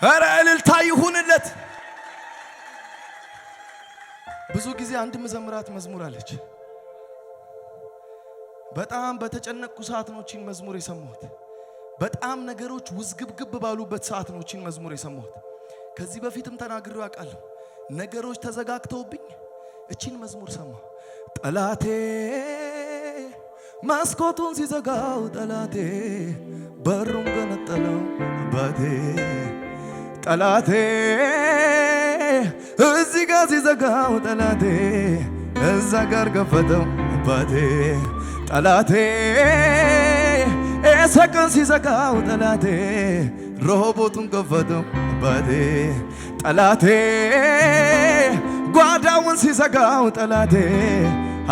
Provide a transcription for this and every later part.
ኧረ እልልታ ይሁንለት። ብዙ ጊዜ አንድ መዘምራት መዝሙር አለች። በጣም በተጨነቅኩ ሰዓት ነው እቺን መዝሙር የሰማሁት። በጣም ነገሮች ውዝግብግብ ባሉበት ሰዓት ነው እቺን መዝሙር የሰማሁት። ከዚህ በፊትም ተናግሬው አውቃለሁ። ነገሮች ተዘጋግተውብኝ እቺን መዝሙር ሰማሁ። ጠላቴ መስኮቱን ሲዘጋው፣ ጠላቴ በሩን ገነጠለው አባቴ፣ ጠላቴ እዚህ ጋር ሲዘጋው፣ ጠላቴ እዛ ጋር ከፈተው አባቴ፣ ጠላቴ ሰቀን ሲዘጋው፣ ጠላቴ ሮቦቱን ከፈተው አባቴ፣ ጠላቴ ጓዳውን ሲዘጋው፣ ጠላቴ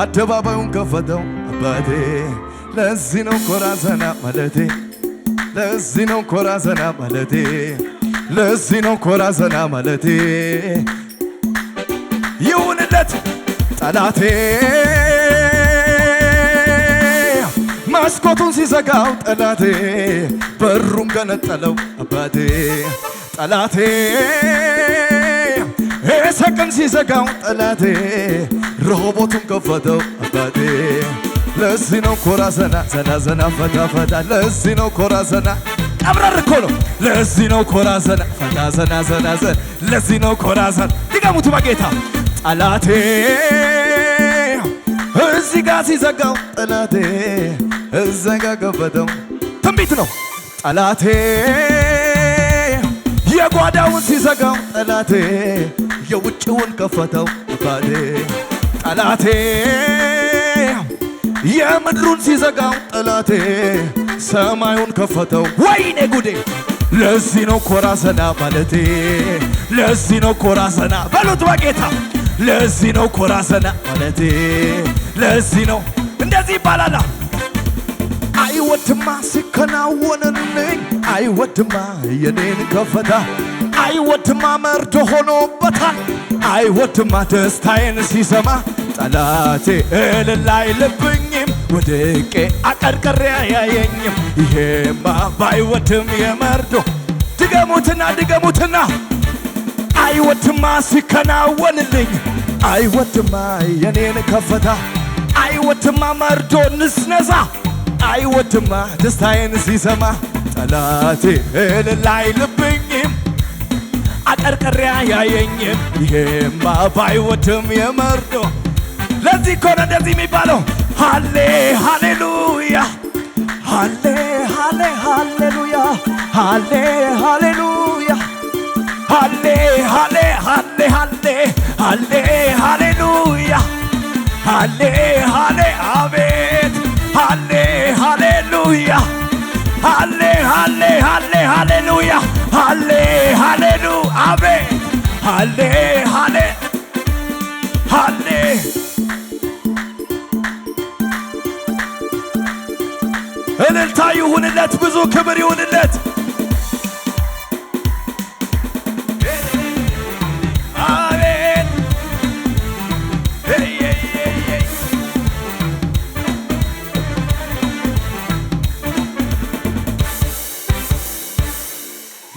አደባባዩን ከፈተው አባቴ። ለዚህ ነው ኮራ ዘና ማለቴ፣ ለዚህ ነው ኮራ ዘና ማለቴ፣ ለዚህ ነው ኮራ ዘና ማለቴ። ይሁንለት ጠላቴ መስኮቱን ሲዘጋው፣ ጠላቴ በሩን ገነጠለው አባቴ፣ ጠላቴ ሰቀን ሲዘጋው፣ ጠላቴ ሮቦቱን ከፈተው አባቴ። ለዚህ ነው ኮራ ዘና ዘና ዘና ፈታ ፈታ፣ ለዚህ ነው ኮራ ዘና ቀብረር እኮ ነው። ለዚህ ነው ኮራ ዘና ፈታ ዘና ዘና ዘና፣ ለዚህ ነው ኮራ ዘና። ድገሙት በጌታ ጠላቴ እዚህ ጋር ሲዘጋው፣ ጠላቴ እዛ ጋር ከፈተው። ትንቢት ነው። ጠላቴ የጓዳውን ሲዘጋው፣ ጠላቴ የውጭውን ከፈተው አባቴ፣ ጠላቴ የምድሩን ሲዘጋው፣ ጠላቴ ሰማዩን ከፈተው። ወይኔ ጉዴ! ለዚህ ነው ኮራ ዘና ማለቴ፣ ለዚህ ነው ኮራ ዘና በሉት በጌታ። ለዚህ ነው ኮራ ዘና ማለቴ፣ ለዚህ ነው እንደዚህ ይባላል። አይወድማ ሲከናወንልኝ፣ አይወድማ የኔን ከፈታ፣ አይወድማ መርዶ ሆኖበታል፣ አይወድማ ደስታዬን ሲሰማ፣ ጠላቴ እልል አይልብኝም፣ ወድቄ አቀርቅሬ አያየኝም። ይሄማ ባይወድም የመርዶ ድገሙትና ድገሙትና አይወድማ ሲከናወንልኝ፣ አይወድማ የኔን ከፈታ፣ አይወድማ መርዶ ንስነሳ፣ አይወድማ ደስታዬን ሲሰማ፣ ጠላቴ እልል አይልብኝም፣ አቀርቅሬ አያየኝም። ይሄማ ባይወድም የመርዶ ለዚህ እኮ ነው እንደዚህ የሚባለው። ሃሌ ሃሌሉያ፣ ሃሌ ሃሌ ሃሌሉያ፣ ሃሌ ሃሌሉያ፣ ሃሌ ሃሌ ሃሌ ሃሌ ሃሌ ሃሌሉያ፣ ሃሌ ሃሌ አቤት፣ ሃሌ ሃሌሉያ፣ ሃሌ ሃሌ ሃሌ ሃሌሉያ፣ ሃሌ ሃሌሉ አቤት፣ ሃሌ ሃሌ ሃሌ እልልታ ይሁንለት፣ ብዙ ክብር ይሁንለት። አሜን።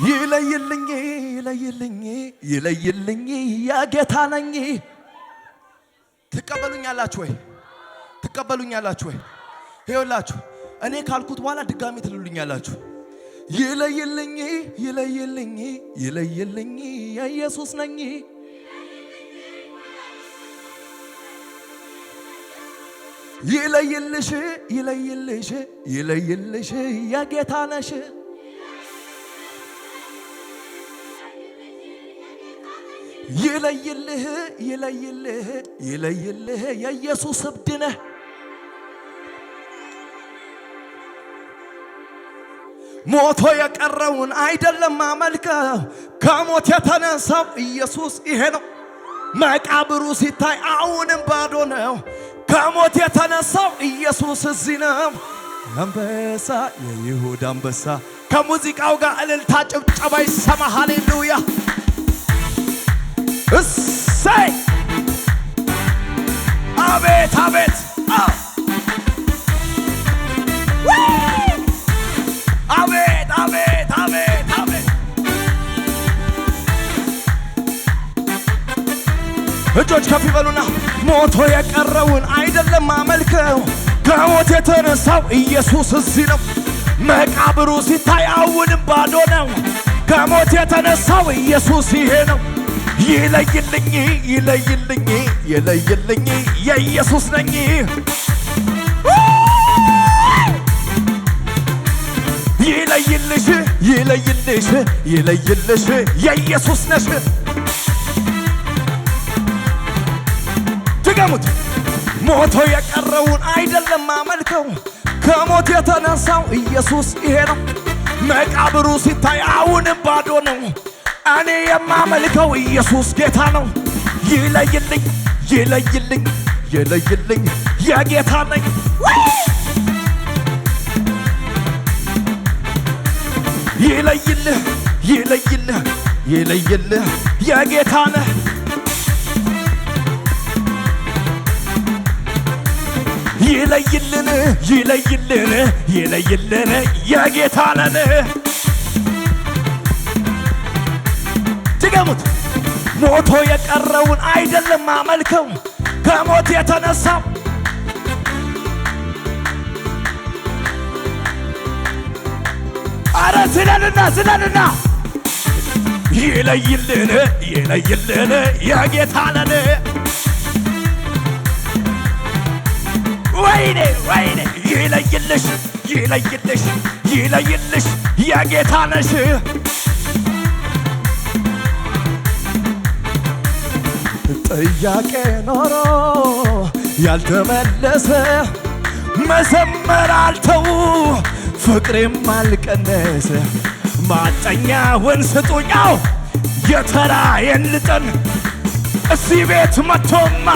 ይለይልኝ ይለይልኝ ይለይልኝ ያጌታ ነኝ። ትቀበሉኛላችሁ ወይ? ትቀበሉኛላችሁ ወይ? ይኸውላችሁ እኔ ካልኩት በኋላ ድጋሚ ትሉልኛላችሁ። ይለይልኝ ይለይልኝ ይለይልኝ የኢየሱስ ነኝ። ይለይልሽ ይለይልሽ ይለይልሽ የጌታ ነሽ። ይለይልህ ይለይልህ ይለይልህ የኢየሱስ እብድ ነህ። ሞቶ የቀረውን አይደለም አመልከው፣ ከሞት የተነሳው ኢየሱስ ይሄ ነው። መቃብሩ ሲታይ አሁንም ባዶ ነው፣ ከሞት የተነሳው ኢየሱስ እዚህ ነው። አንበሳ የይሁዳ አንበሳ። ከሙዚቃው ጋር እልልታ ጭብጨባ ይሰማ። ሃሌሉያ እሰይ አቤት አቤት አቤት አቤት አቤት አቤት እጆች ከፍ ይበሉና ሞቶ የቀረውን አይደለም አመልከው ከሞት የተነሳው ኢየሱስ እዚህ ነው። መቃብሩ ሲታይ አሁንም ባዶ ነው። ከሞት የተነሳው ኢየሱስ ይሄ ነው። ይለይልኝ ይለይልኝ ይለይልኝ የኢየሱስ ነኝ። ይለይልሽ ይለይልሽ ይለይልሽ የኢየሱስ ነሽ። ድገሙት። ሞቶ የቀረውን አይደለም አመልከው ከሞት የተነሳው ኢየሱስ ይሄ ነው። መቃብሩ ሲታይ አሁንም ባዶ ነው። እኔ የማመልከው ኢየሱስ ጌታ ነው። ይለይልኝ ይለይልኝ ይለይልኝ የጌታ ነኝ። ይለይልህ ይለይልህ ይለይልህ የጌታ ነህ። ይለይልን ይለይልን ይለይልን የጌታ ነን። ድገሙት። ሞቶ የቀረውን አይደለም አመልከው ከሞት የተነሳው አረ ዝለልና ዝለልና ይለይልን ይለይልን የጌታ ነን። ወይኔ ወይኔ ይለይልሽ ይለይልሽ ይለይልሽ የጌታ ነሽ። ጥያቄ ኖሮ ያልተመለሰ መዘመር አልተው ፍቅሬም አልቀነሰ ማጠኛውን ስጡኛው የተራዬን ልጠን እዚህ ቤት መቶማ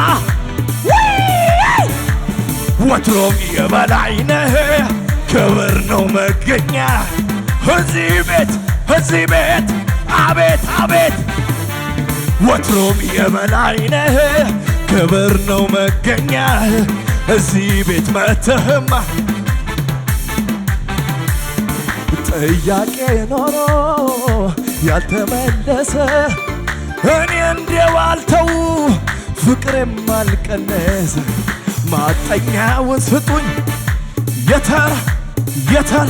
ወትሮም የበላይ ነህ ክብር ነው መገኛ እዚህ ቤት አቤት አቤት ወትሮም የበላይ ነህ ክብር ነው መገኛ እዚህ ቤት መተህማ ጥያቄ ኖሮ ያልተመለሰ እኔ እንደዋልተው ፍቅሬም አልቀነሰ ማጠኛውን ስጡኝ የተር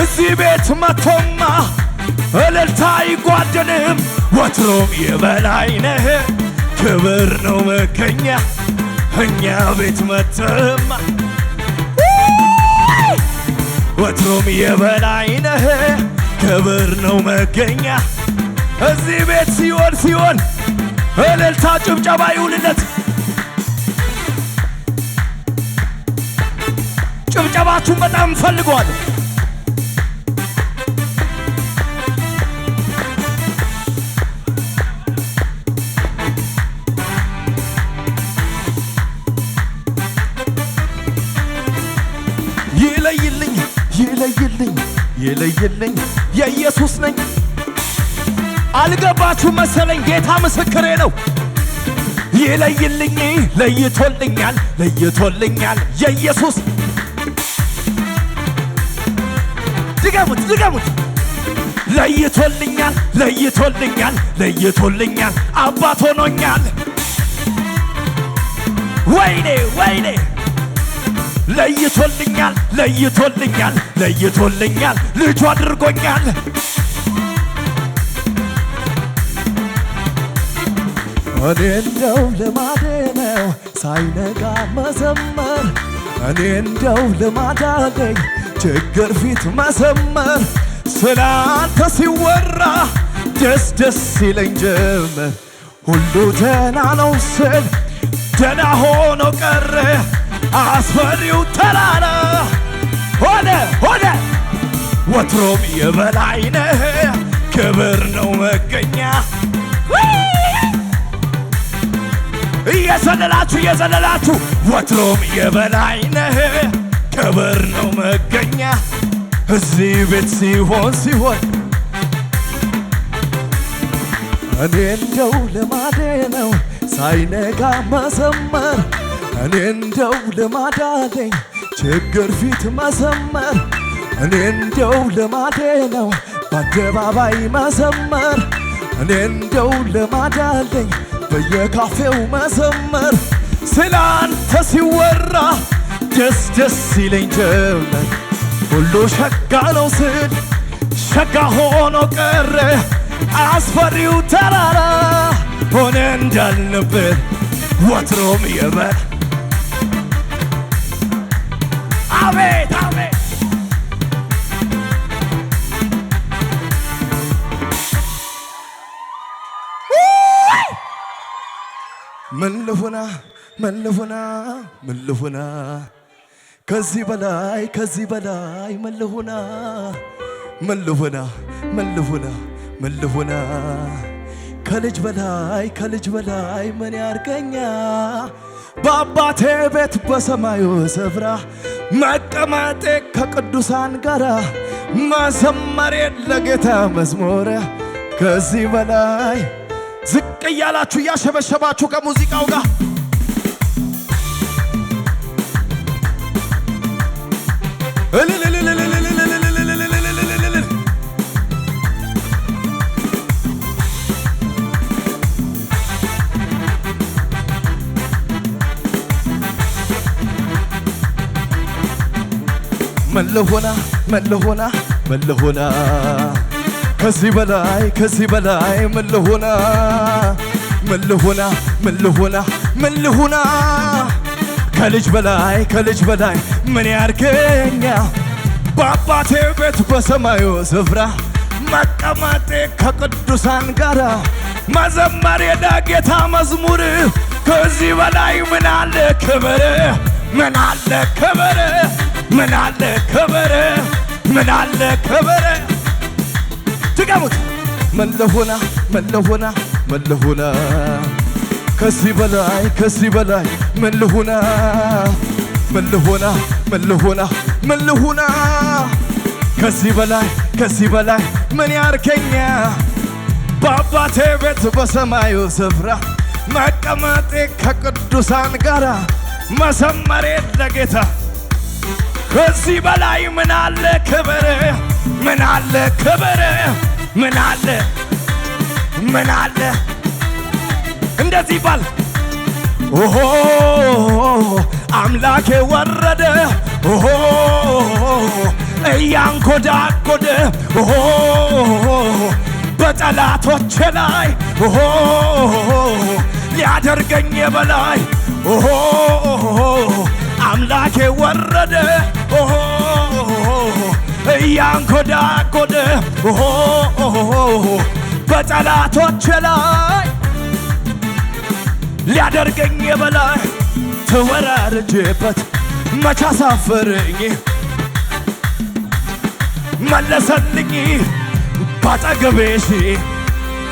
እዚህ ቤት መቶማ እልልታ አይጓደልም ወትሮም የበላይ ነህ ክብር ነው መገኛ እኛ ቤት መተማ ወትሮም የበላይ ነህ ክብር ነው መገኛ እዚህ ቤት ሲሆን እልልታ ጭብጨባ ይሁንለት። ጭብጨባችሁን በጣም ፈልገዋለሁ። ይለይልኝ ይለይልኝ ይለይልኝ የኢየሱስ ነኝ። አልገባችሁ መሰለኝ ጌታ ምስክሬ ነው። ይለይልኝ ለይቶልኛል ለይቶልኛል የኢየሱስ ድገሙት ድገሙት። ለይቶልኛል ለይቶልኛል ለይቶልኛል አባት ሆኖኛል። ወይኔ ወይኔ ለይቶልኛል ለይቶልኛል ለይቶልኛል ልጁ አድርጎኛል። እኔ እንደው ልማዴ ነው ሳይነጋ መዘመር እኔ እንደው ልማድ አለኝ ችግር ፊት መዘመር ስላንተ ሲወራ ደስ ደስ ይለኝ ጀመር ሁሉ ደህና ነው ስል ደህና ሆኖ ቀረ አስፈሪው ተራራ ሆነ ወትሮም የበላይ ነህ ክብር ነው መገኛ እየዘለላችሁ ወትሮም የበላይ ነህ ክብር ነው መገኛ እዚህ ቤት ሲሆን እኔ እንደው ልማዴ ነው ሳይነጋ መዘመር እኔ እንደው ልማድ አለኝ ችግር ፊት መዘመር እኔ እንደው ልማዴ ነው በአደባባይ መዘመር እኔ እንደው ልማድ አለኝ በየካፌው መዘመር ስላንተ ሲወራ ደስ ደስ ይለኝ ጀመር። ሁሉ ሸጋ ነው ስል ሸጋ ሆኖ ቀረ። አስፈሪው ተራራ ሆነ እንዳልነበር ወትሮም የበር አቤት አቤት ምን ልሁና ከዚህ በላይ ምን ልሁና ከልጅ በላይ ምን ያርገኛ በአባቴ ቤት በሰማዩ ስፍራ መቀመጤ ከቅዱሳን ጋራ መዘመሬ ለጌታ መዝሙር ከዚህ በላይ ዝቅ እያላችሁ እያሸበሸባችሁ ከሙዚቃው ጋር ምን ልሁና ከዚህ በላይ ምን ልሁና ከልጅ በላይ ምን ያርገኛ በአባቴ ቤት በሰማዩ ስፍራ መቀመጤ ከቅዱሳን ጋራ መዘመሬ ለጌታ መዝሙር ከዚህ በላይ ምን አለ ክብር ምን አለ ክብር ትገሙት ምን ልሁና ከዚህ በላይ ምን ልሁና ከዚህ በላይ ምን ያርከኛ በአባቴ ቤት በሰማዩ ስፍራ መቀመጤ ከቅዱሳን ጋራ መዘመሬ ለጌታ ከዚህ በላይ ምን አለ ክብር ምን አለ እንደዚህ ባል ኦሆ አምላኬ ወረደ ኦሆ እያንኮዳኮደ ኦሆ በጠላቶቼ ላይ ኦሆ ሊያደርገኝ በላይ ኦሆ አምላኬ ወረደ ኦሆ እያንኮዳኮደ ኦሆ በጠላቶቼ ላይ ሊያደርገኝ በላይ ተወራርጄበት መች አሳፈረኝ መለሰልኝ ባጠገቤ ሺህ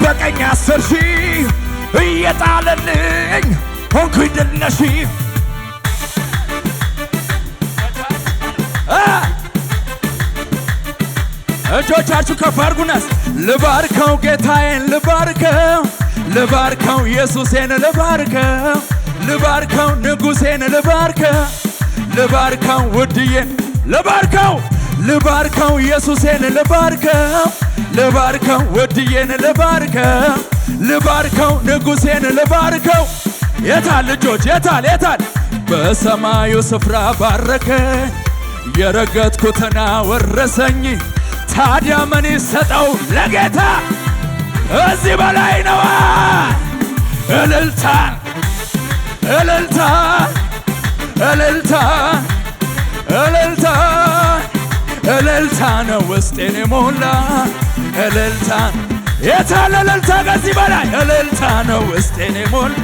በቀኝ 10 ሺህ እየጣለልኝ ሆንኩኝ ድል ነሺ እጆቻችሁ ከፍ አድርጉናስ ልባርከው ጌታዬን ልባርከው ኢየሱሴን ልባርከው ንጉሴን ልባርከው ውድዬን ልባርከው ኢየሱሴን ልባርከው ውድዬን ልባርከው ንጉሴን ልባርከው የታል ልጆች የታል በሰማዩ ስፍራ ባረከኝ የረገጥኩትና ወረሰኝ ታዲያ ምን ይሰጠው ለጌታ እዚህ በላይ ነው እልልታ ነው ውስጤን የሞላ እልልታ የታለ እልልታ ከዚህ በላይ እልልታ ነው ውስጤን የሞላ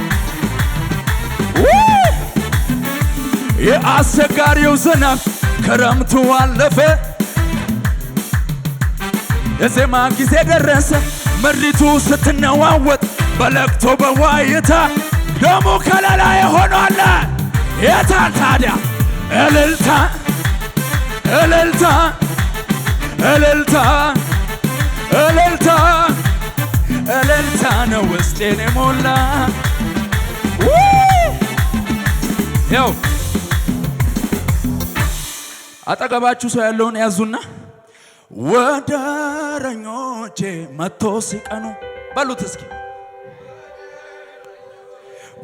የአስቸጋሪው ዝናብ ክረምቱ አለፈ የዜማ ጊዜ ደረሰ ምድሪቱ ስትነዋወጥ በለቅሶ በዋይታ ደሙ ከለላ ሆኗል የታል ታዲያ እልልታ ነው ውስጤን የሞላ ያው አጠገባችሁ ሰው ያለውን ያዙና ወደረኞቼ መጥቶ ሲቀኑ በሉት እስኪ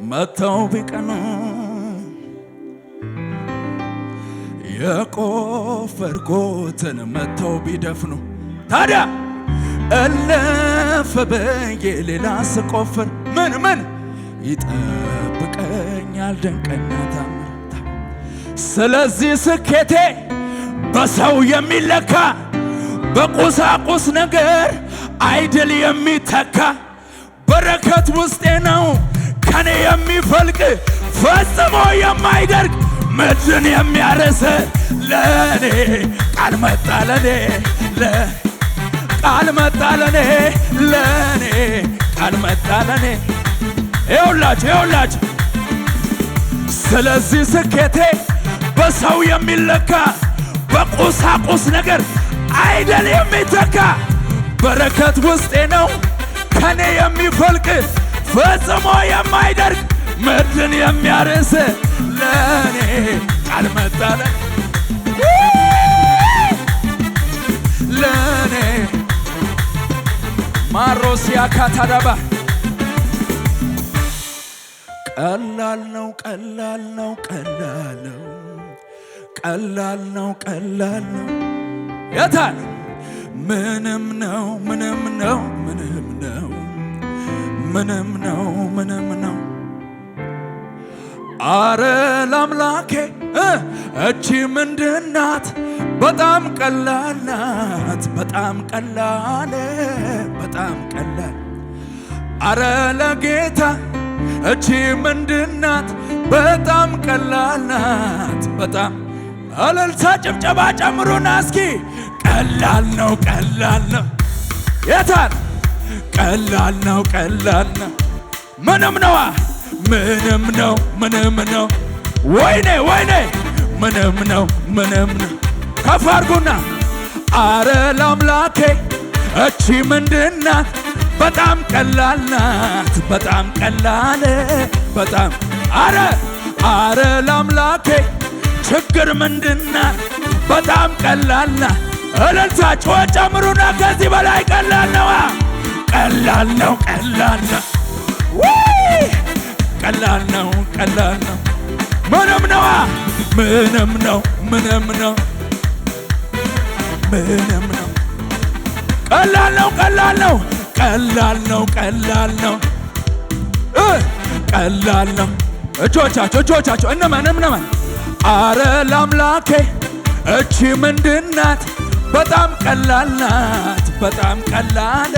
መተው ቢቀኑ የቆፈርኩትን መተው ቢደፍኑ ታዲያ እልፍ ብዬ ሌላ ስቆፍር ምን ይጠብቀኛል ድንቅና ታምር። ስለዚህ ስኬቴ በሰው የሚለካ በቁሳቁስ ነገር አይደል የሚተካ በረከት ውስጤ ነው ከኔ የሚፈልቅ ፈጽሞ የማይደርግ ምድርን የሚያርስ ለኔ ቃል መጣ ለኔ ቃል መጣ ለኔ ቃል መጣ ለኔ ይኸውላችሁ ስለዚህ ስኬቴ በሰው የሚለካ በቁሳቁስ ነገር አይደል የሚተካ በረከት ውስጤ ነው ከኔ የሚፈልቅ ፈጽሞ የማይደርግ ምድርን የሚያርስ ለኔ ቃል መጣ ለኔ ማሮሲያ ካታዳባ ቀላል ነው ቀላል ነው ቀላል ነው ቀላል ነው ቀላል ነው የታል ምንም ነው ምንም ነው ምንም ነው ምንም ነው ምንም ነው አረ ለአምላኬ እቺ ምንድናት በጣም ቀላል ናት በጣም ቀላል በጣም ቀላል አረ ለጌታ እቺ ምንድናት በጣም ቀላል ናት በጣም እልልታ ጭብጨባ ጨምሩና እስኪ ቀላል ነው ቀላል ነው የታል ቀላል ነው ቀላል ነው ምንም ነዋ ምንም ነው ምንም ነው ወይኔ ምንም ነው ምንም ነው ከፍ አድርጉና አረ ለአምላኬ እቺ ምንድናት በጣም ቀላል ናት በጣም ቀላል በጣም አረ ለአምላኬ ችግር ምንድናት በጣም ቀላል ናት እልልታ ጩኸት ጨምሩና ከዚህ በላይ ቀላል ነዋ ቀላል ነው ቀላል ነው ቀላል ነው ቀላል ነው ምንም ነዋ ምንም ነው ምንም ነው ምንም ነው ቀላል ነው ቀላል ነው ቀላል ነው ቀላል ነው ቀላል ነው እጆቻቸው እነማን አረ ለአምላኬ እቺ ምንድናት በጣም ቀላል ናት በጣም ቀላል